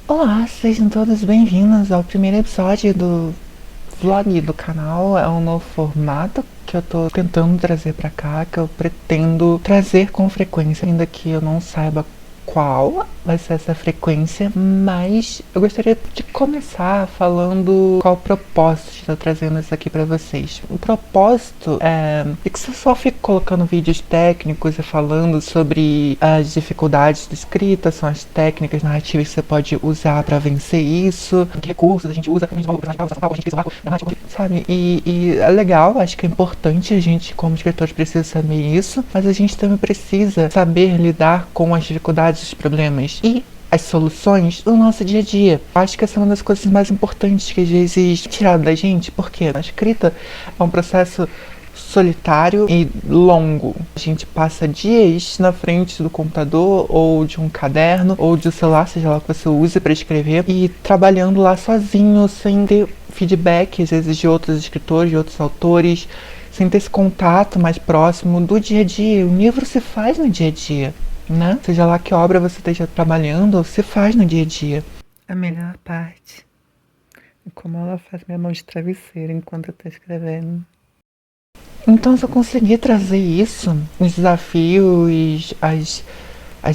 Olá, sejam todos bem-vindos ao primeiro episódio do vlog do canal. É um novo formato que eu tô tentando trazer pra cá, que eu pretendo trazer com frequência, ainda que eu não saiba qual vai ser essa frequência, mas eu gostaria de começar falando qual o propósito de estar trazendo isso aqui pra vocês. O propósito é que se eu só fico colocando vídeos técnicos e falando sobre as dificuldades de escrita, são as técnicas narrativas que você pode usar pra vencer isso, que recursos a gente usa, sabe? E é legal, acho que é importante, a gente como escritores precisa saber isso, mas a gente também precisa saber lidar com as dificuldades, os problemas e as soluções do nosso dia a dia. Acho que essa é uma das coisas mais importantes que às vezes tirado da gente, porque a escrita é um processo solitário e longo. A gente passa dias na frente do computador ou de um caderno ou de um celular, seja lá o que você use para escrever, e trabalhando lá sozinho, sem ter feedback às vezes de outros escritores, de outros autores, sem ter esse contato mais próximo do dia a dia. O livro se faz no dia a dia, né? Seja lá que obra você esteja trabalhando, se faz no dia a dia. A melhor parte é como ela faz minha mão de travesseiro enquanto eu tô escrevendo. Então, se eu conseguir trazer isso, os desafios, as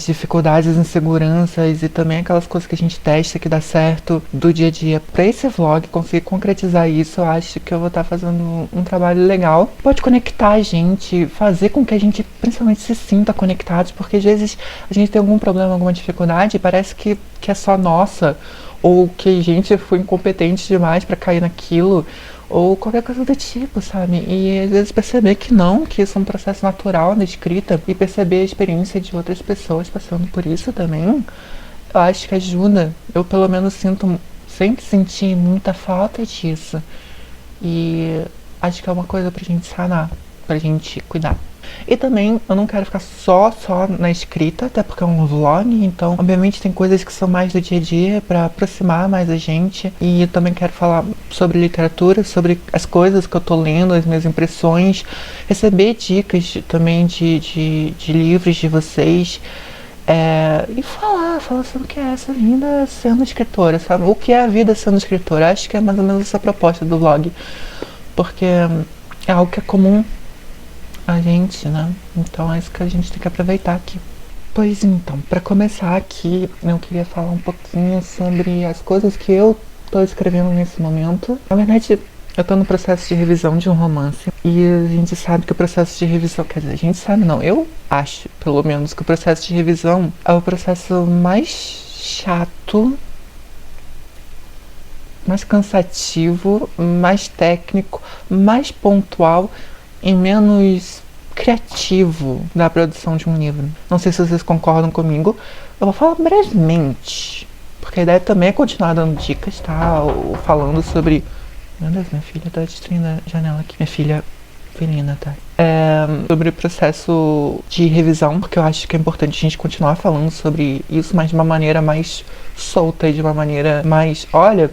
dificuldades, as inseguranças e também aquelas coisas que a gente testa que dá certo do dia a dia pra esse vlog, conseguir concretizar isso, eu acho que eu vou estar fazendo um trabalho legal. Pode conectar a gente, fazer com que a gente principalmente se sinta conectados, porque às vezes a gente tem algum problema, alguma dificuldade e parece que é só nossa, ou que a gente foi incompetente demais pra cair naquilo, ou qualquer coisa do tipo, sabe? E às vezes perceber que não, que isso é um processo natural na escrita e perceber a experiência de outras pessoas passando por isso também, eu acho que ajuda. Eu pelo menos sempre senti muita falta disso. E acho que é uma coisa pra gente sanar, pra gente cuidar. E também eu não quero ficar só na escrita, até porque é um vlog, então obviamente tem coisas que são mais do dia a dia pra aproximar mais a gente. E eu também quero falar sobre literatura, sobre as coisas que eu tô lendo, as minhas impressões, receber dicas também de livros de vocês. E falar sobre o que é essa vida sendo escritora, sabe? O que é a vida sendo escritora. Acho que é mais ou menos essa a proposta do vlog, porque é algo que é comum a gente, né? Então é isso que a gente tem que aproveitar aqui. Pois então, para começar aqui, eu queria falar um pouquinho sobre as coisas que eu tô escrevendo nesse momento. Na verdade, eu tô no processo de revisão de um romance e a gente sabe que o processo de revisão, quer dizer, a gente sabe não, eu acho, pelo menos, que o processo de revisão é o processo mais chato, mais cansativo, mais técnico, mais pontual e menos criativo da produção de um livro. Não sei se vocês concordam comigo. Eu vou falar brevemente, porque a ideia também é continuar dando dicas, tá? Ou falando sobre... Meu Deus, minha filha tá destruindo a janela aqui. Minha filha felina, tá? Sobre o processo de revisão, porque eu acho que é importante a gente continuar falando sobre isso, mas de uma maneira mais solta e de uma maneira mais... Olha,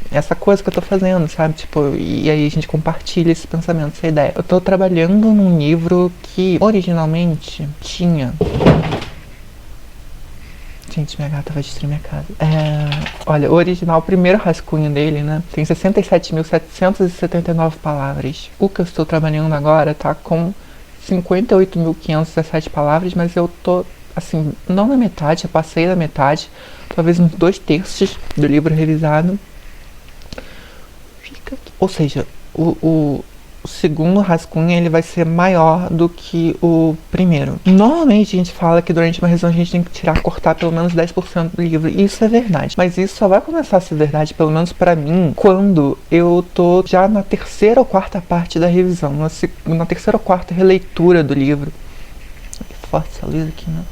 essa coisa que eu tô fazendo, sabe? Tipo, e aí a gente compartilha esse pensamento, essa ideia. Eu tô trabalhando num livro que originalmente tinha... Gente, minha gata vai destruir minha casa. Olha, o original, o primeiro rascunho dele, né? Tem 67.779 palavras. O que eu estou trabalhando agora tá com 58.517 palavras, mas eu tô, assim, não na metade, eu passei da metade. Talvez uns 2/3 do livro revisado. Ou seja, o segundo rascunho ele vai ser maior do que o primeiro. Normalmente a gente fala que durante uma revisão a gente tem que cortar pelo menos 10% do livro. E isso é verdade. Mas isso só vai começar a ser verdade, pelo menos pra mim, quando eu tô já na terceira ou quarta parte da revisão. Na terceira ou quarta releitura do livro. Que forte essa luz aqui, né?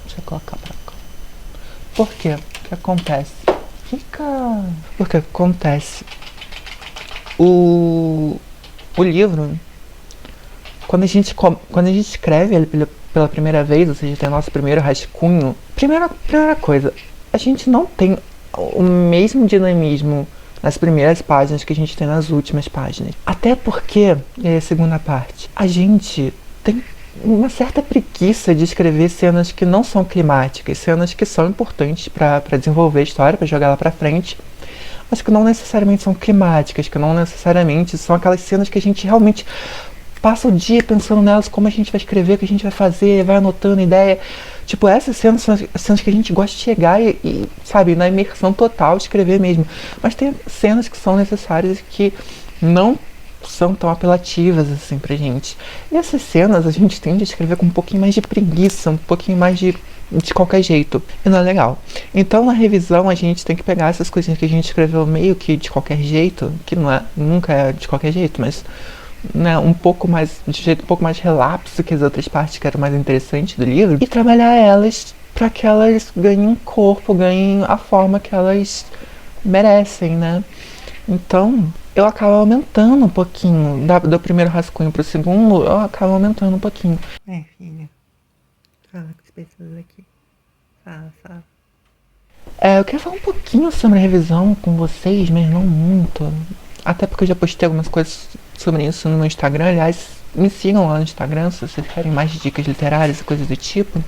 Deixa eu colocar pra cá. Por quê? O que acontece? Porque acontece. O livro, quando a gente escreve ele pela primeira vez, ou seja, tem o nosso primeiro rascunho, primeira coisa, a gente não tem o mesmo dinamismo nas primeiras páginas que a gente tem nas últimas páginas. Até porque, e aí a segunda parte, a gente tem uma certa preguiça de escrever cenas que não são climáticas, cenas que são importantes para desenvolver a história, para jogar ela para frente, mas que não necessariamente são climáticas, que não necessariamente são aquelas cenas que a gente realmente passa o dia pensando nelas, como a gente vai escrever, o que a gente vai fazer, vai anotando ideia. Tipo, essas cenas são as cenas que a gente gosta de chegar e, sabe, na imersão total, escrever mesmo. Mas tem cenas que são necessárias e que não são tão apelativas assim pra gente. E essas cenas a gente tende a escrever com um pouquinho mais de preguiça, um pouquinho mais de qualquer jeito. E não é legal. Então na revisão a gente tem que pegar essas coisinhas que a gente escreveu meio que de qualquer jeito, que não é, nunca é de qualquer jeito, mas né, um pouco mais, de jeito um pouco mais relapso que as outras partes que eram mais interessantes do livro, e trabalhar elas para que elas ganhem corpo, ganhem a forma que elas merecem, né? Então, eu acabo aumentando um pouquinho, do primeiro rascunho pro segundo, eu acabo aumentando um pouquinho. Filha, fala com as pessoas aqui. Fala. Eu queria falar um pouquinho sobre a revisão com vocês, mas não muito. Até porque eu já postei algumas coisas sobre isso no meu Instagram. Aliás, me sigam lá no Instagram se vocês querem mais dicas literárias e coisas do tipo.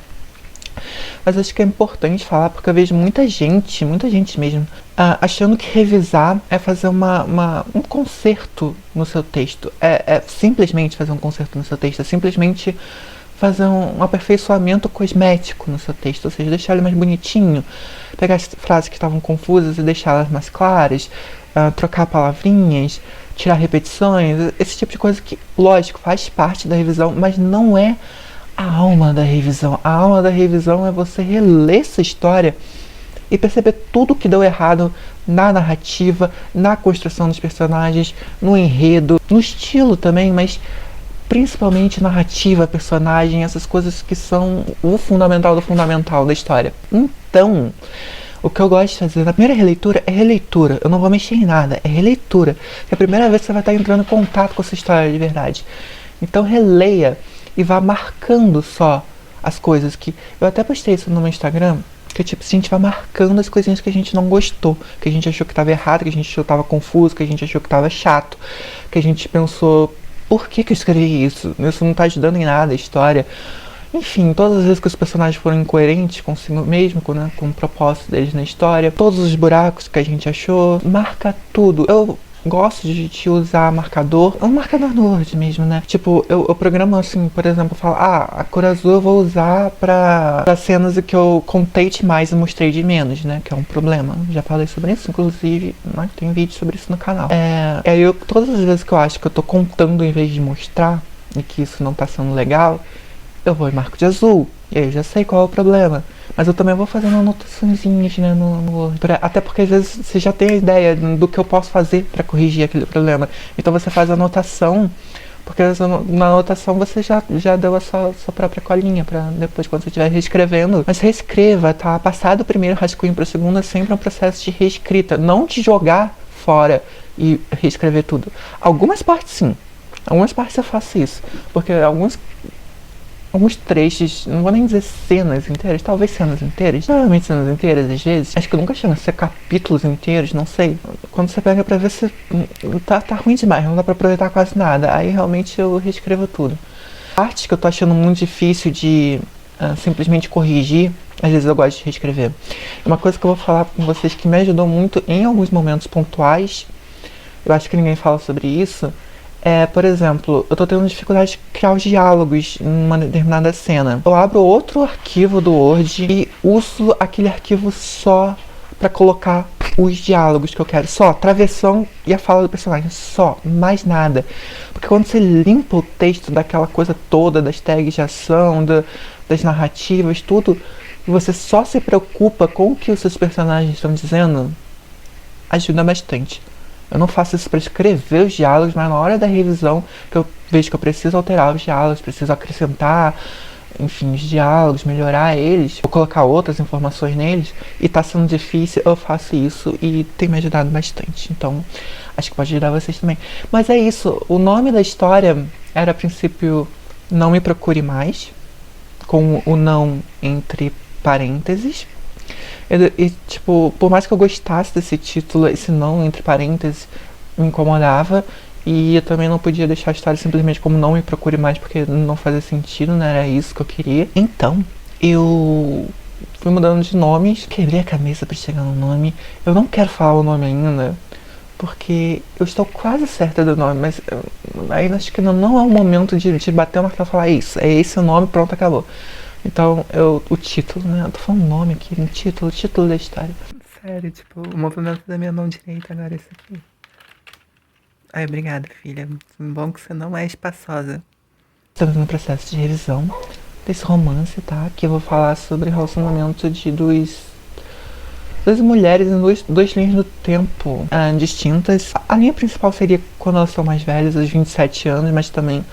Mas acho que é importante falar porque eu vejo muita gente mesmo, achando que revisar é fazer um conserto no seu texto. É simplesmente fazer um conserto no seu texto, é simplesmente fazer um aperfeiçoamento cosmético no seu texto, ou seja, deixar ele mais bonitinho, pegar as frases que estavam confusas e deixá-las mais claras, trocar palavrinhas, tirar repetições, esse tipo de coisa que, lógico, faz parte da revisão, mas não é a alma da revisão. A alma da revisão é você reler essa história e perceber tudo que deu errado na narrativa, na construção dos personagens, no enredo, no estilo também, mas principalmente narrativa, personagem, essas coisas que são o fundamental do fundamental da história. Então, o que eu gosto de fazer na primeira releitura é releitura. Eu não vou mexer em nada, é releitura. É a primeira vez que você vai estar entrando em contato com essa história de verdade. Então releia e vá marcando só as coisas que... Eu até postei isso no meu Instagram, que tipo, a gente vai marcando as coisinhas que a gente não gostou, que a gente achou que estava errado, que a gente achou que estava confuso, que a gente achou que estava chato, que a gente pensou, por que eu escrevi isso? Isso não está ajudando em nada a história. Enfim, todas as vezes que os personagens foram incoerentes consigo mesmo, com o propósito deles na história, todos os buracos que a gente achou, marca tudo. Eu gosto de usar marcador, um marcador no Word mesmo, né? Tipo, eu programo assim, por exemplo, eu falo, a cor azul eu vou usar pra cenas que eu contei demais e mostrei de menos, né? Que é um problema. Já falei sobre isso, inclusive, né? Tem vídeo sobre isso no canal. Aí todas as vezes que eu acho que eu tô contando em vez de mostrar, e que isso não tá sendo legal, eu vou e marco de azul, e aí eu já sei qual é o problema. Mas eu também vou fazendo anotaçõezinhas, né, no Word. Até porque às vezes você já tem a ideia do que eu posso fazer para corrigir aquele problema. Então você faz a anotação, porque na anotação você já deu a sua própria colinha para depois, quando você estiver reescrevendo. Mas reescreva, tá? Passar do primeiro rascunho para o segundo é sempre um processo de reescrita. Não de jogar fora e reescrever tudo. Algumas partes sim. Algumas partes eu faço isso. Porque alguns trechos, não vou nem dizer cenas inteiras, talvez cenas inteiras, provavelmente cenas inteiras às vezes, acho que nunca chama a ser capítulos inteiros, não sei. Quando você pega pra ver se tá ruim demais, não dá pra aproveitar quase nada, aí realmente eu reescrevo tudo. Partes que eu tô achando muito difícil de simplesmente corrigir, às vezes eu gosto de reescrever. Uma coisa que eu vou falar com vocês que me ajudou muito em alguns momentos pontuais, eu acho que ninguém fala sobre isso, por exemplo, eu tô tendo dificuldade de criar os diálogos em uma determinada cena. Eu abro outro arquivo do Word e uso aquele arquivo só pra colocar os diálogos que eu quero. Só, travessão e a fala do personagem. Só, mais nada. Porque quando você limpa o texto daquela coisa toda, das tags de ação, das narrativas, tudo, e você só se preocupa com o que os seus personagens estão dizendo, ajuda bastante. Eu não faço isso para escrever os diálogos, mas na hora da revisão que eu vejo que eu preciso alterar os diálogos, preciso acrescentar, enfim, os diálogos, melhorar eles, ou colocar outras informações neles, e tá sendo difícil, eu faço isso e tem me ajudado bastante. Então, acho que pode ajudar vocês também. Mas é isso, o nome da história era a princípio Não Me Procure Mais, com o não entre parênteses. E tipo, por mais que eu gostasse desse título, esse não entre parênteses me incomodava. E eu também não podia deixar a história simplesmente como Não Me Procure Mais, porque não fazia sentido, não era isso que eu queria. Então, eu fui mudando de nomes, quebrei a cabeça pra chegar no nome. Eu não quero falar o nome ainda, porque eu estou quase certa do nome, mas ainda acho que não é o momento de bater o martelo e falar isso, é esse o nome, pronto, acabou. Então, o título, né? Eu tô falando nome aqui, o título da história. Sério, tipo, o movimento da minha mão direita agora é esse aqui. Ai, obrigada, filha. Bom que você não é espaçosa. Estamos no processo de revisão desse romance, tá? Que eu vou falar sobre o relacionamento de duas mulheres em duas linhas do tempo distintas. A linha principal seria quando elas são mais velhas, aos 27 anos, mas também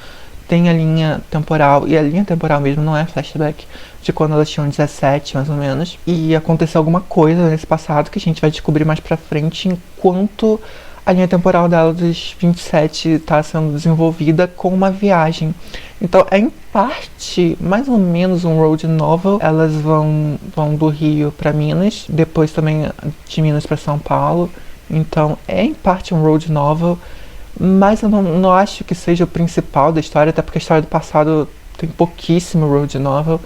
tem a linha temporal, e a linha temporal mesmo não é flashback, de quando elas tinham 17, mais ou menos. E aconteceu alguma coisa nesse passado que a gente vai descobrir mais pra frente, enquanto a linha temporal dela dos 27 está sendo desenvolvida com uma viagem. Então é em parte mais ou menos um road novel. Elas vão do Rio para Minas, depois também de Minas para São Paulo. Então é em parte um road novel, mas eu não acho que seja o principal da história, até porque a história do passado tem pouquíssimo road novel.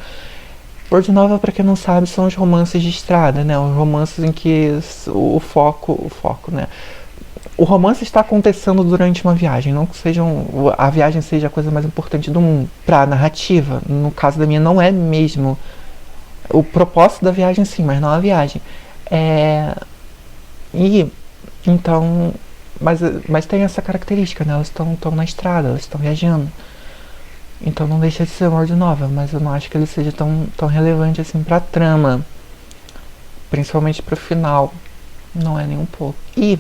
Road novel, pra quem não sabe, são os romances de estrada, né? Os romances em que o foco, né? O romance está acontecendo durante uma viagem, não que a viagem seja a coisa mais importante do mundo. Pra narrativa, no caso da minha, não é mesmo. O propósito da viagem, sim, mas não a viagem. E então, mas tem essa característica, né? Elas estão na estrada, elas estão viajando. Então não deixa de ser uma word novel, mas eu não acho que ele seja tão relevante assim pra trama. Principalmente pro final. Não é nem um pouco. E,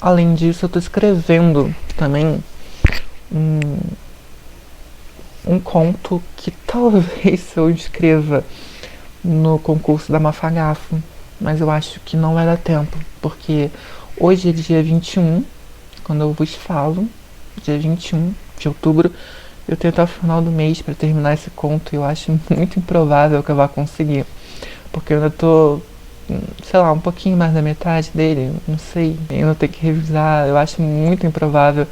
além disso, eu tô escrevendo também um conto que talvez eu escreva no concurso da Mafagafo. Mas eu acho que não vai dar tempo, porque hoje é dia 21, quando eu vos falo, dia 21 de outubro, eu tenho até o final do mês para terminar esse conto e eu acho muito improvável que eu vá conseguir. Porque eu ainda tô, sei lá, um pouquinho mais da metade dele, não sei. Eu ainda tenho que revisar, eu acho muito improvável.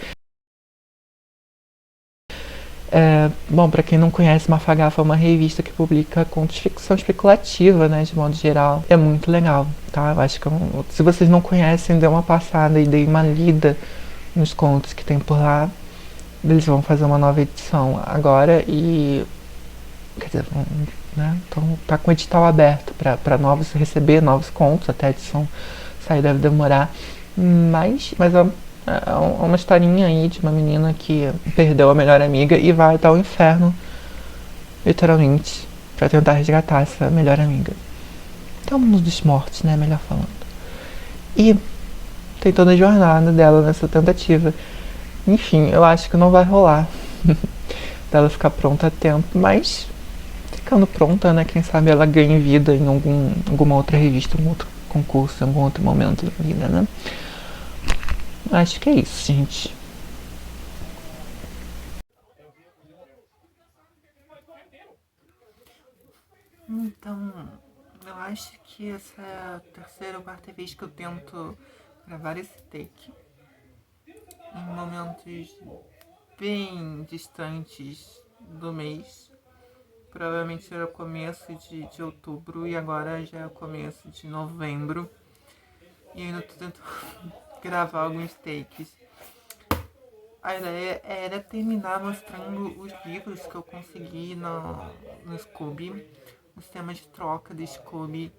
Bom, para quem não conhece, Mafagafa é uma revista que publica contos de ficção especulativa, né, de modo geral. É muito legal, tá? Eu acho que se vocês não conhecem, dê uma passada e dê uma lida nos contos que tem por lá. Eles vão fazer uma nova edição agora e, quer dizer, né? Então tá com o edital aberto para receber novos contos, até a edição sair deve demorar. Mas é uma historinha aí de uma menina que perdeu a melhor amiga e vai até o inferno, literalmente, para tentar resgatar essa melhor amiga. Então, mundo dos mortos, né? Melhor falando. E tem toda a jornada dela nessa tentativa. Enfim, eu acho que não vai rolar dela ficar pronta a tempo, mas ficando pronta, né? Quem sabe ela ganhe vida em alguma outra revista, algum outro concurso, em algum outro momento da vida, né? Acho que é isso, gente. Então, eu acho que essa é a terceira ou quarta vez que eu tento gravar esse take. Em momentos bem distantes do mês. Provavelmente será o começo de outubro e agora já é o começo de novembro. E ainda tô tentando gravar alguns takes. A ideia era terminar mostrando os livros que eu consegui no Scooby, o sistema de troca do Scooby.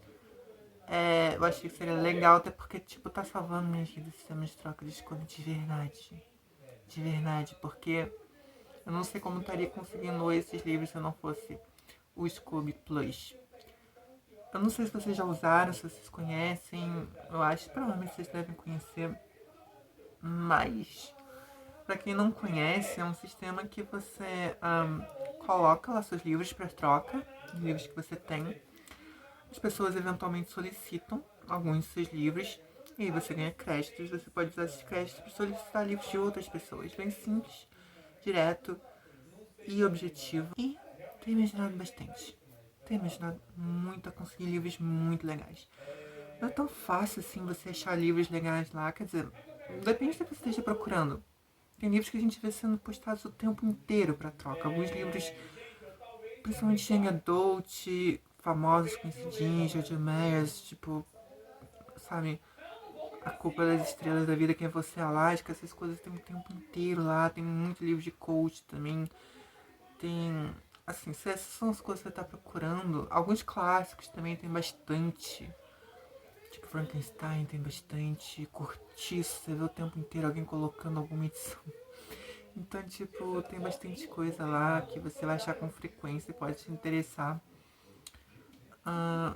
Eu achei que seria legal, até porque, tipo, tá salvando minhas vidas o sistema de troca do Scooby de verdade. De verdade, porque eu não sei como estaria conseguindo esses livros se eu não fosse o Scooby Plus. Eu não sei se vocês já usaram, se vocês conhecem. Eu acho que provavelmente vocês devem conhecer. Mas, para quem não conhece, é um sistema que você coloca lá seus livros para troca, os livros que você tem. As pessoas eventualmente solicitam alguns dos seus livros e aí você ganha créditos. Você pode usar esses créditos para solicitar livros de outras pessoas. Bem simples, direto e objetivo. E tenho imaginado bastante. Tenho imaginado muito a conseguir livros muito legais. Não é tão fácil assim você achar livros legais lá, quer dizer, depende do que você esteja procurando. Tem livros que a gente vê sendo postados o tempo inteiro pra troca. Alguns livros, principalmente Young Adult, famosos, conhecidinhos, George Myers, tipo, sabe, A Culpa das Estrelas da Vida, Quem é Você, Alaska, essas coisas tem o tempo inteiro lá. Tem muito livro de coach também. Tem, assim, se essas são as coisas que você tá procurando, alguns clássicos também tem bastante. Tipo, Frankenstein tem bastante. Cortiço, você vê o tempo inteiro alguém colocando alguma edição. Então, tipo, tem bastante coisa lá que você vai achar com frequência e pode te interessar.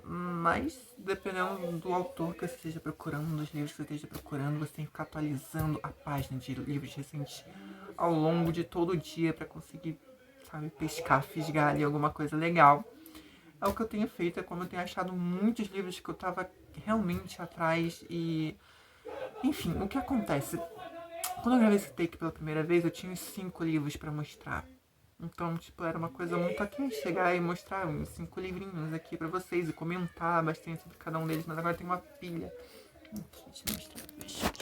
Mas, dependendo do autor que você esteja procurando, dos livros que você esteja procurando, você tem que ficar atualizando a página de livros recentes ao longo de todo o dia para conseguir, sabe, pescar, fisgar ali alguma coisa legal. É o que eu tenho feito, é como eu tenho achado muitos livros que eu tava realmente atrás e... Enfim, o que acontece? Quando eu gravei esse take pela primeira vez, eu tinha uns 5 livros pra mostrar. Então, tipo, era uma coisa muito ok chegar e mostrar uns 5 livrinhos aqui pra vocês e comentar bastante sobre cada um deles, mas agora tem uma pilha. Aqui, deixa eu mostrar.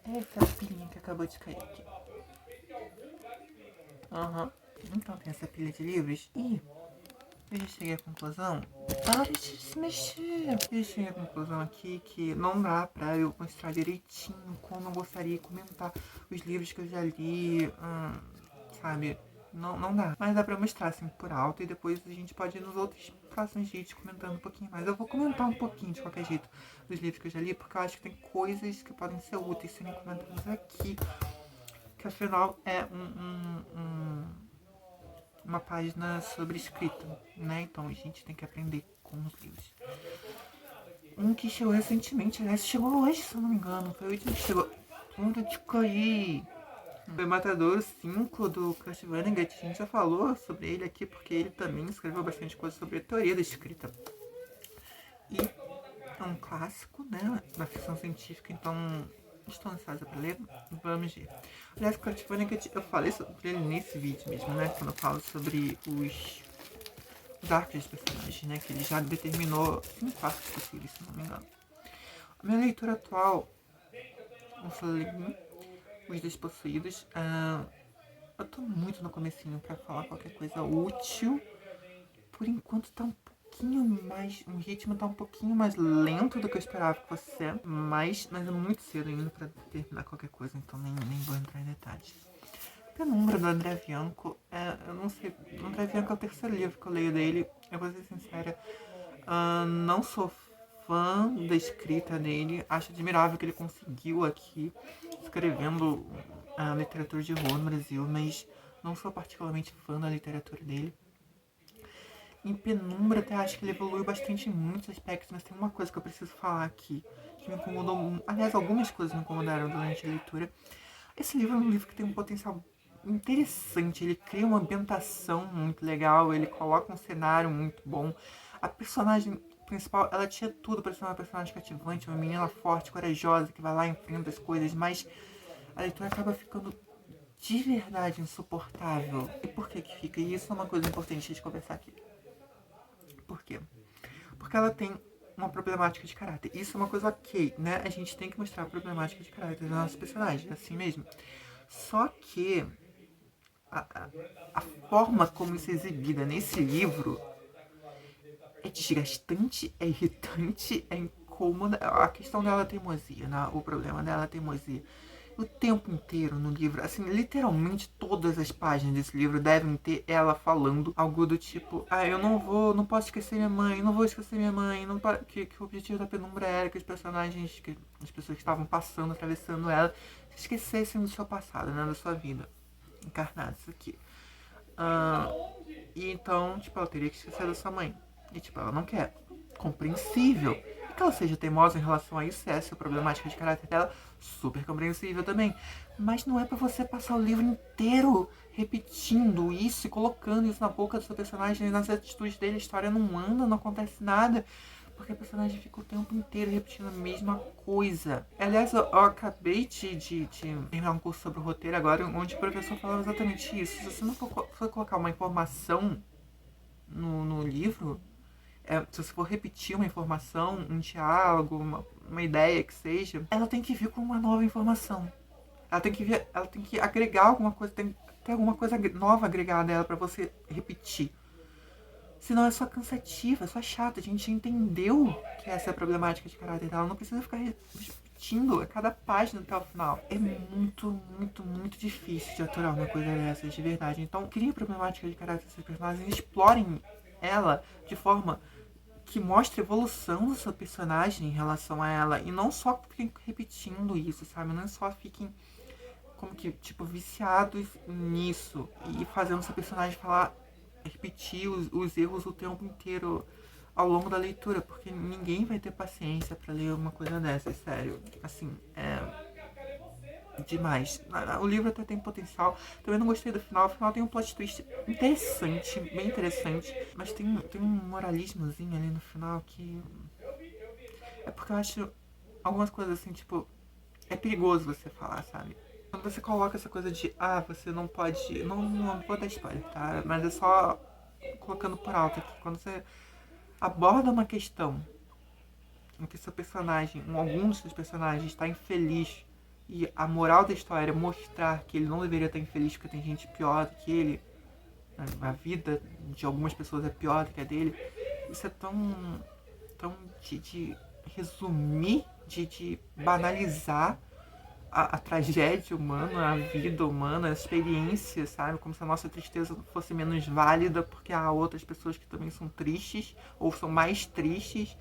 Tem essa pilhinha que acabou de cair aqui. Então tem essa pilha de livros e eu já cheguei à conclusão. Para de se mexer! Eu cheguei à conclusão aqui que não dá pra eu mostrar direitinho como eu gostaria de comentar os livros que eu já li, sabe? Não dá. Mas dá pra mostrar assim por alto e depois a gente pode ir nos outros próximos vídeos comentando um pouquinho mais. Eu vou comentar um pouquinho de qualquer jeito dos livros que eu já li, porque eu acho que tem coisas que podem ser úteis serem comentadas aqui. Que afinal é uma página sobre escrita, né? Então a gente tem que aprender com os livros. Um que chegou recentemente, aliás, chegou hoje, se eu não me engano. Foi o último que chegou. Ponto de cair. Foi Matadouro 5 do Kurt Vonnegut. A gente já falou sobre ele aqui porque ele também escreveu bastante coisa sobre a teoria da escrita. E é um clássico, né, da ficção científica, então estou ansiosa para ler. Vamos ver. Aliás, Kurt Vonnegut, eu falei sobre ele nesse vídeo mesmo, né, quando eu falo sobre os arcos dos personagens, né, que ele já determinou 5 arcos possíveis, se não me engano. A minha leitura atual, eu falei Os Despossuídos. Eu tô muito no comecinho pra falar qualquer coisa útil. Por enquanto tá um pouquinho mais... O ritmo tá um pouquinho mais lento do que eu esperava que fosse. Mas é muito cedo ainda pra terminar qualquer coisa, então nem vou entrar em detalhes. Penumbra, do André Bianco. Eu não sei... O André Bianco é o terceiro livro que eu leio dele. Eu vou ser sincera. Não sou fã da escrita dele. Acho admirável que ele conseguiu aqui, escrevendo a literatura de rua no Brasil, mas não sou particularmente fã da literatura dele. Em Penumbra até acho que ele evoluiu bastante em muitos aspectos, mas tem uma coisa que eu preciso falar aqui, que me incomodou, aliás, algumas coisas me incomodaram durante a leitura. Esse livro é um livro que tem um potencial interessante, ele cria uma ambientação muito legal, ele coloca um cenário muito bom. A personagem principal, ela tinha tudo para ser uma personagem cativante, uma menina forte, corajosa, que vai lá e enfrenta as coisas, mas a leitura acaba ficando de verdade insuportável. E por que fica? E isso é uma coisa importante de conversar aqui. Por quê? Porque ela tem uma problemática de caráter. Isso é uma coisa ok, né? A gente tem que mostrar a problemática de caráter dos nossos personagens, assim mesmo. Só que a forma como isso é exibida nesse livro é desgastante, é irritante, é incômoda. A questão dela é teimosia, né? O problema dela é teimosia. O tempo inteiro no livro, assim, literalmente todas as páginas desse livro devem ter ela falando algo do tipo: eu não posso esquecer minha mãe, não vou esquecer minha mãe, que o objetivo da Penumbra era que os personagens, que as pessoas que estavam passando, atravessando ela, se esquecessem do seu passado, né, da sua vida encarnada, isso aqui. E então, tipo, ela teria que esquecer da sua mãe. E tipo, ela não quer. Compreensível. E que ela seja teimosa em relação a isso, essa é a problemática de caráter dela, super compreensível também. Mas não é pra você passar o livro inteiro repetindo isso e colocando isso na boca do seu personagem, nas atitudes dele, a história não anda, não acontece nada. Porque a personagem fica o tempo inteiro repetindo a mesma coisa. Aliás, eu acabei de terminar um curso sobre o roteiro agora, onde o professor falava exatamente isso. Se você não for colocar uma informação no livro, Se você for repetir uma informação, um diálogo, uma ideia que seja, ela tem que vir com uma nova informação. Ela tem que agregar alguma coisa, tem que ter alguma coisa nova agregada a ela pra você repetir. Senão é só cansativa, é só chata. A gente entendeu que essa é a problemática de caráter dela. Não precisa ficar repetindo a cada página até o final. É muito, muito, muito difícil de aturar uma coisa dessas, de verdade. Então, crie a problemática de caráter desses personagens, explorem ela de forma que mostre a evolução do seu personagem em relação a ela. E não só fiquem repetindo isso, sabe? Não só fiquem como que, tipo, viciados nisso e fazendo seu personagem repetir os erros o tempo inteiro ao longo da leitura, porque ninguém vai ter paciência pra ler uma coisa dessa, sério. Assim, é demais. O livro até tem potencial. Também não gostei do final. O final tem um plot twist interessante, bem interessante, mas tem um moralismozinho ali no final que... É porque eu acho algumas coisas assim, tipo, é perigoso você falar, sabe? Quando você coloca essa coisa de, você não pode... Não vou dar spoiler, tá? Mas é só colocando por alto aqui. Quando você aborda uma questão em que seu personagem, algum dos seus personagens está infeliz, e a moral da história é mostrar que ele não deveria estar infeliz porque tem gente pior do que ele, a vida de algumas pessoas é pior do que a dele, isso é tão de resumir, de banalizar a tragédia humana, a vida humana, a experiência, sabe? Como se a nossa tristeza fosse menos válida porque há outras pessoas que também são tristes ou são mais tristes.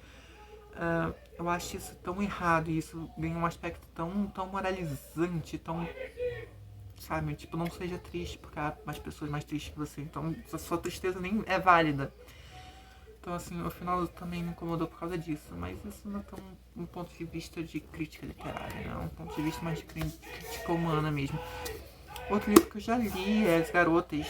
Eu acho isso tão errado e isso ganha um aspecto tão moralizante, tão... Sabe? Tipo, não seja triste porque há mais pessoas mais tristes que você, então a sua tristeza nem é válida. Então, assim, o final também me incomodou por causa disso, mas isso não é tão um ponto de vista de crítica literária, né? Um ponto de vista mais de crítica humana mesmo. Outro livro que eu já li é As Garotas,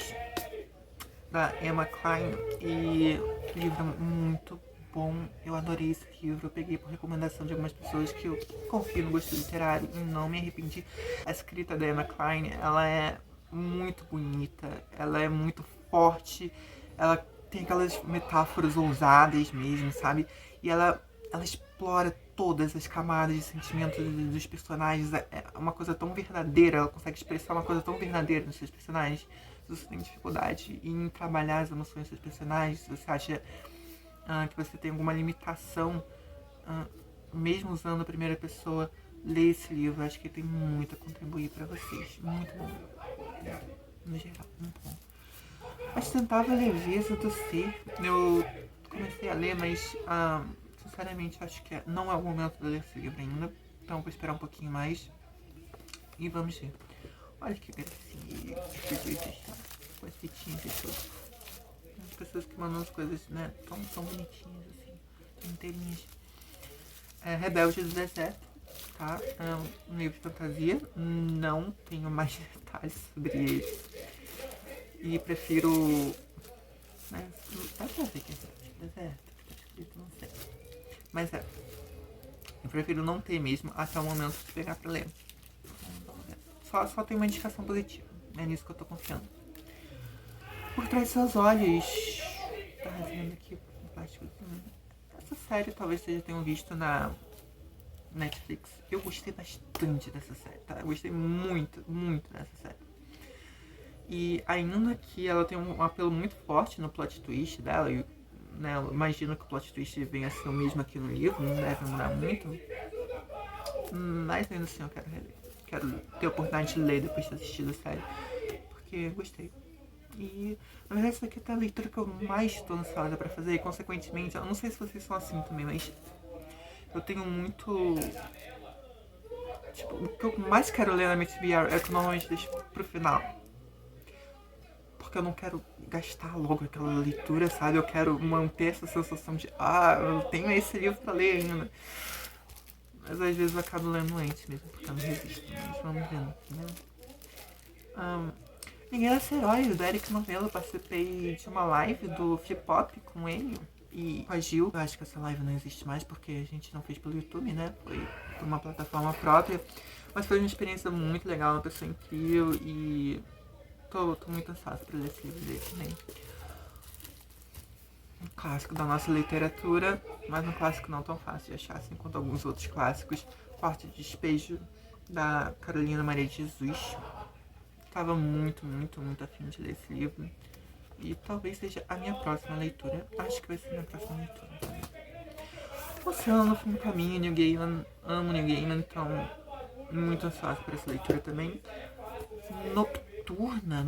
da Emma Cline, e o livro é muito bom, eu adorei esse livro, eu peguei por recomendação de algumas pessoas que eu confio no gosto literário e não me arrependi. A escrita da Emma Cline, ela é muito bonita, ela é muito forte, ela tem aquelas metáforas ousadas mesmo, sabe? E ela explora todas as camadas de sentimentos dos personagens. É uma coisa tão verdadeira, ela consegue expressar uma coisa tão verdadeira nos seus personagens. Se você tem dificuldade em trabalhar as emoções dos seus personagens, se você acha que você tem alguma limitação, mesmo usando a primeira pessoa, lê esse livro. Acho que tem muito a contribuir para vocês. Muito bom. No geral, muito bom. A Sustentável Leveza do Ser. Eu comecei a ler, mas sinceramente acho que não é o momento de ler esse livro ainda. Então vou esperar um pouquinho mais. E vamos ver. Olha que gracinha. Com as fitinhas e tudo. As pessoas que mandam as coisas, né, tão bonitinhas assim, inteirinhas. Rebelde do Deserto, tá? É um livro de fantasia. Não tenho mais detalhes sobre eles. E prefiro... Né, dá pra ver que é Rebelde do Deserto, que tá escrito, não sei. Mas eu prefiro não ter mesmo até o momento de pegar pra ler. Só tem uma indicação positiva. É nisso que eu tô confiando. Por Trás de Seus Olhos. Tá rasgando aqui o plástico. Essa série talvez vocês já tenham visto na Netflix. Eu gostei bastante dessa série, tá? Eu gostei muito, muito dessa série. E ainda que ela tem um apelo muito forte no plot twist dela, e, né, eu imagino que o plot twist venha a ser o mesmo aqui no livro, não deve mudar muito. Mas ainda assim eu quero reler. Quero ter a oportunidade de ler depois de ter assistido a série. Porque gostei. E na verdade essa aqui é a leitura que eu mais estou ansiosa pra fazer. E consequentemente, eu não sei se vocês são assim também, mas eu tenho muito... Tipo, o que eu mais quero ler na MTBR é que eu normalmente deixo pro final. Porque eu não quero gastar logo aquela leitura, sabe? Eu quero manter essa sensação de eu tenho esse livro pra ler ainda. Mas às vezes eu acabo lendo antes mesmo, porque eu não resisto. Mas vamos vendo, né? Ninguém Era Esse Herói, do Eric Novello. Eu participei de uma live do Flip Hop com ele e com a Gil. Eu acho que essa live não existe mais porque a gente não fez pelo YouTube, né? Foi por uma plataforma própria. Mas foi uma experiência muito legal, uma pessoa incrível e tô muito ansiosa pra ler esse livro dele também. um clássico da nossa literatura, mas um clássico não tão fácil de achar assim quanto alguns outros clássicos. Quarto de Despejo, da Carolina Maria de Jesus. Estava muito a fim de ler esse livro. E talvez seja a minha próxima leitura. Acho que vai ser a minha próxima leitura também. Oceano no caminho, Neil Gaiman. Amo Neil Gaiman, então muito ansiosa por essa leitura também. Nocturna.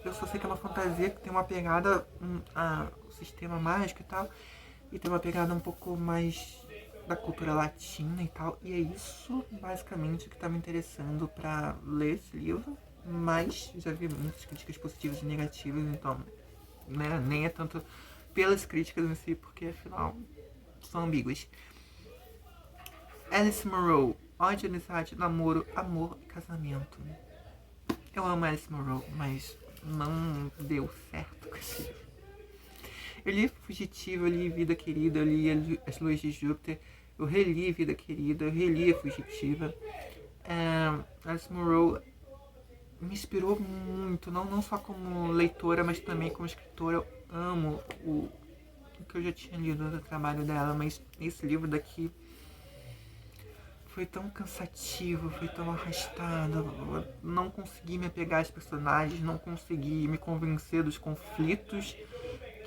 Eu só sei que é uma fantasia que tem uma pegada o sistema mágico e tal. E tem uma pegada um pouco mais da cultura latina e tal. E é isso basicamente que tá me interessando pra ler esse livro. Mas já vi muitas críticas positivas e negativas, então né, nem é tanto pelas críticas em si, porque afinal são ambíguas. Alice Munro, ódio, amizade, namoro, amor e casamento. Eu amo Alice Munro, mas não deu certo com esse livro. Eu li Fugitiva, eu li Vida Querida, eu li As Luas de Júpiter, eu reli Vida Querida, eu reli a Fugitiva. Alice Munro me inspirou muito, não só como leitora, mas também como escritora. Eu amo o que eu já tinha lido do trabalho dela, mas esse livro daqui foi tão cansativo, foi tão arrastado. Eu não consegui me apegar às personagens, não consegui me convencer dos conflitos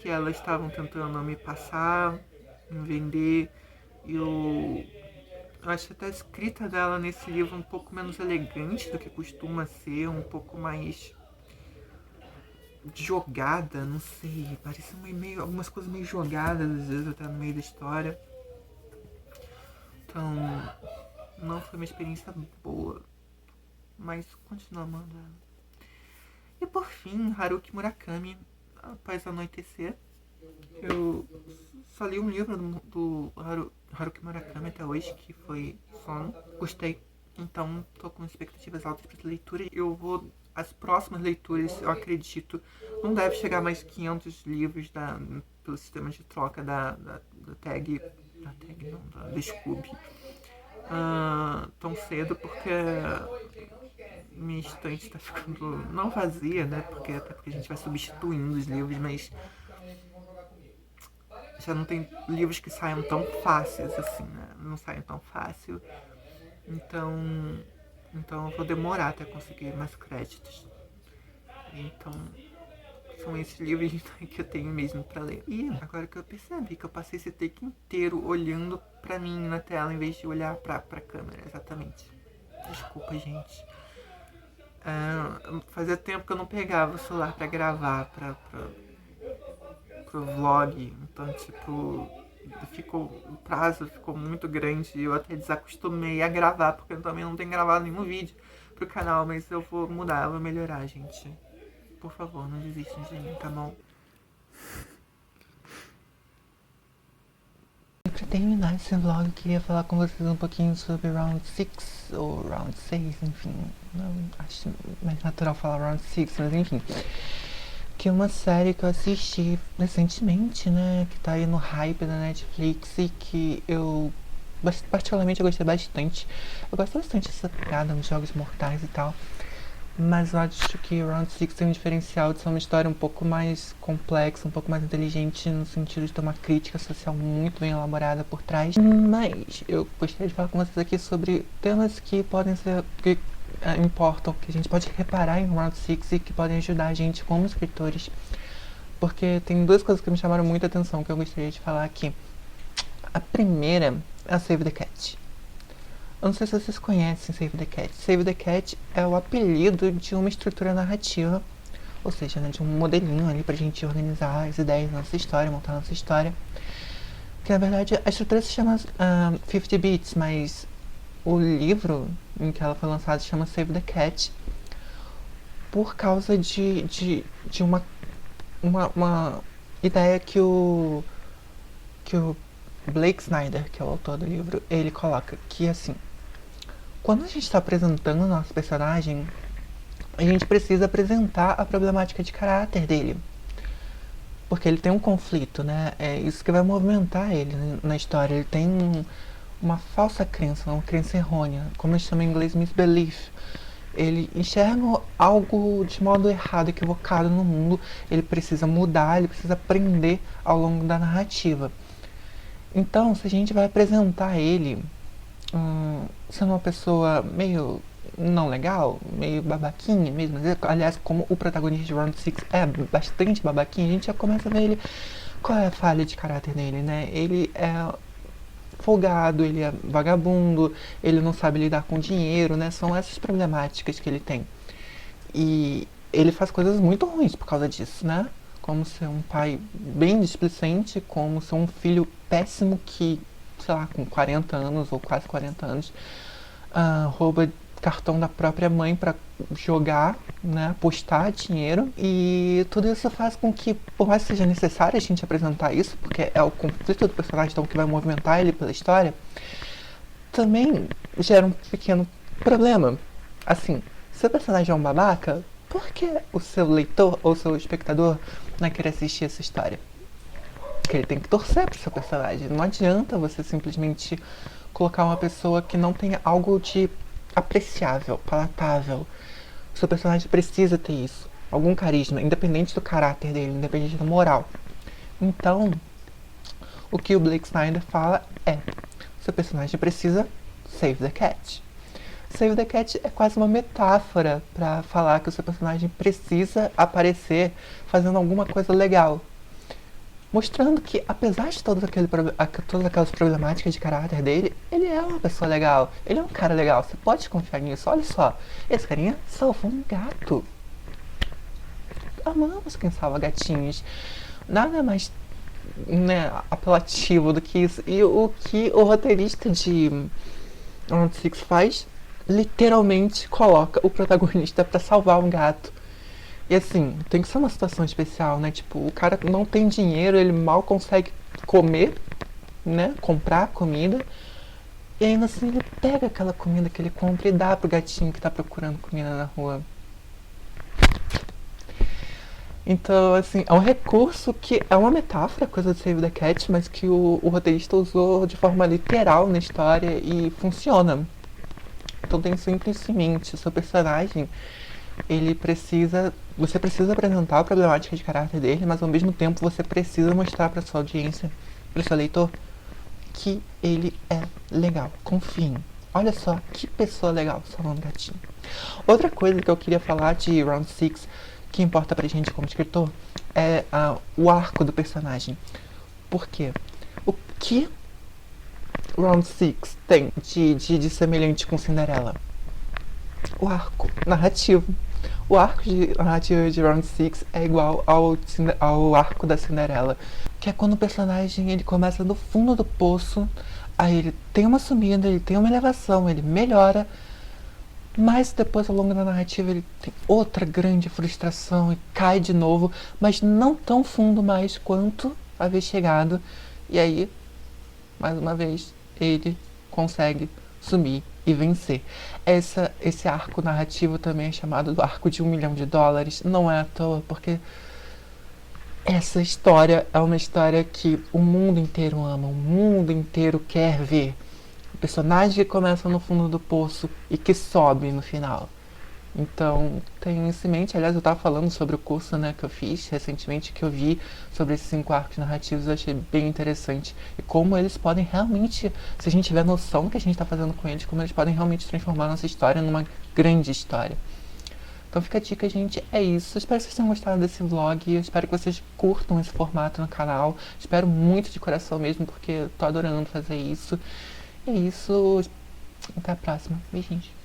que elas estavam tentando me passar, me vender. Eu acho até a escrita dela nesse livro um pouco menos elegante do que costuma ser, um pouco mais jogada, não sei, parece meio, algumas coisas meio jogadas às vezes até no meio da história. Então, não foi uma experiência boa, mas continuo amando ela. E por fim, Haruki Murakami, Após Anoitecer. Eu só li um livro do Haruki Murakami até hoje, que foi Sono. Gostei, então tô com expectativas altas para essa leitura. As próximas leituras, eu acredito, não deve chegar a mais 500 livros pelo sistema de troca da tag. Da tag não, da Scooby. Tão cedo, porque minha estante está ficando não vazia, né? Até porque a gente vai substituindo os livros, mas já não tem livros que saiam tão fáceis assim, né? Não saem tão fácil. Então eu vou demorar até conseguir mais créditos. Então são esses livros que eu tenho mesmo pra ler. E agora que eu percebi que eu passei esse take inteiro olhando pra mim na tela em vez de olhar pra câmera, exatamente. Desculpa, gente. Fazia tempo que eu não pegava o celular pra gravar, pro vlog. Então, tipo, o prazo ficou muito grande e eu até desacostumei a gravar, porque eu também não tenho gravado nenhum vídeo pro canal, mas eu vou mudar, eu vou melhorar, gente. Por favor, não desistam de mim, tá bom? Pra terminar esse vlog, eu queria falar com vocês um pouquinho sobre Round 6, ou Round 6, enfim. Não, acho mais natural falar Round 6, mas enfim. Que é uma série que eu assisti recentemente, né? Que tá aí no hype da Netflix e que eu particularmente eu gostei bastante. Eu gosto bastante dessa pegada nos Jogos Mortais e tal. Mas eu acho que Round 6 tem um diferencial de ser uma história um pouco mais complexa, um pouco mais inteligente, no sentido de ter uma crítica social muito bem elaborada por trás. Mas eu gostaria de falar com vocês aqui sobre temas que podem ser, que importam, que a gente pode reparar em Round 6 e que podem ajudar a gente como escritores. Porque tem duas coisas que me chamaram muita atenção que eu gostaria de falar aqui. A primeira é a Save the Cat. Eu não sei se vocês conhecem Save the Cat. Save the Cat é o apelido de uma estrutura narrativa, ou seja, né, de um modelinho ali pra gente organizar as ideias da nossa história, montar a nossa história. Que na verdade a estrutura se chama 50 Beats, mas o livro em que ela foi lançada se chama Save the Cat por causa de uma ideia que o Blake Snyder, que é o autor do livro, ele coloca que assim, quando a gente está apresentando o nosso personagem, a gente precisa apresentar a problemática de caráter dele. Porque ele tem um conflito, né? É isso que vai movimentar ele na história. Ele tem uma falsa crença, uma crença errônea, como eles chamam em inglês, misbelief. ele enxerga algo de modo errado, equivocado no mundo, ele precisa mudar, ele precisa aprender ao longo da narrativa. Então, se a gente vai apresentar ele sendo uma pessoa meio não legal, meio babaquinha mesmo, aliás, como o protagonista de Round 6 é bastante babaquinha, a gente já começa a ver ele, qual é a falha de caráter dele, né? Ele é folgado, ele é vagabundo, ele não sabe lidar com dinheiro, né? São essas problemáticas que ele tem. E ele faz coisas muito ruins por causa disso, né? Como ser um pai bem displicente, como ser um filho péssimo que, sei lá, com 40 anos ou quase 40 anos, rouba cartão da própria mãe para jogar, né, apostar dinheiro. E tudo isso faz com que, por mais que seja necessário a gente apresentar isso, porque é o conflito do personagem então, que vai movimentar ele pela história, também gera um pequeno problema. Assim, se o personagem é um babaca, por que o seu leitor ou seu espectador vai querer assistir essa história? Porque ele tem que torcer pro seu personagem. Não adianta você simplesmente colocar uma pessoa que não tenha algo de apreciável, palatável. O seu personagem precisa ter isso. Algum carisma, independente do caráter dele, independente da moral. Então, o que o Blake Snyder fala é: seu personagem precisa save the cat. Save the cat é quase uma metáfora para falar que o seu personagem precisa aparecer fazendo alguma coisa legal. Mostrando que, apesar de todas aquelas problemáticas de caráter dele, ele é uma pessoa legal. Ele é um cara legal. Você pode confiar nisso. Olha só. Esse carinha salvou um gato. Amamos quem salva gatinhos. Nada mais, né, apelativo do que isso. E o que o roteirista de Round 6 faz, literalmente coloca o protagonista pra salvar um gato. E assim, tem que ser uma situação especial, né? Tipo, o cara não tem dinheiro, ele mal consegue comer, né? Comprar comida. E ainda assim ele pega aquela comida que ele compra e dá pro gatinho que tá procurando comida na rua. Então, assim, é um recurso que é uma metáfora, coisa de Save the Cat, mas que o roteirista usou de forma literal na história e funciona. Então tem sempre isso em mente. O seu personagem, você precisa apresentar a problemática de caráter dele, mas ao mesmo tempo você precisa mostrar para sua audiência, para o seu leitor, que ele é legal. Confiem. Olha só que pessoa legal, salvando gatinho. Outra coisa que eu queria falar de Round 6, que importa pra gente como escritor, é o arco do personagem. Por quê? O que Round 6 tem de semelhante com Cinderela? O arco narrativo. O arco narrativo de Round 6 é igual ao arco da Cinderela, que é quando o personagem ele começa no fundo do poço, aí ele tem uma subida, ele tem uma elevação, ele melhora, mas depois ao longo da narrativa ele tem outra grande frustração e cai de novo, mas não tão fundo mais quanto haver chegado, e aí, mais uma vez, ele consegue sumir e vencer. Esse arco narrativo também é chamado do arco de $1 milhão. Não é à toa, porque essa história é uma história que o mundo inteiro ama, o mundo inteiro quer ver. O personagem que começa no fundo do poço e que sobe no final. Então, tenho isso em mente. Aliás, eu estava falando sobre o curso, né, que eu fiz recentemente, que eu vi sobre esses 5 arcos narrativos, eu achei bem interessante. E como eles podem realmente, se a gente tiver noção do que a gente está fazendo com eles, como eles podem realmente transformar a nossa história numa grande história. Então fica a dica, gente, é isso. Espero que vocês tenham gostado desse vlog. Eu espero que vocês curtam esse formato no canal. Espero muito de coração mesmo, porque eu tô adorando fazer isso. E é isso. Até a próxima. Beijinhos.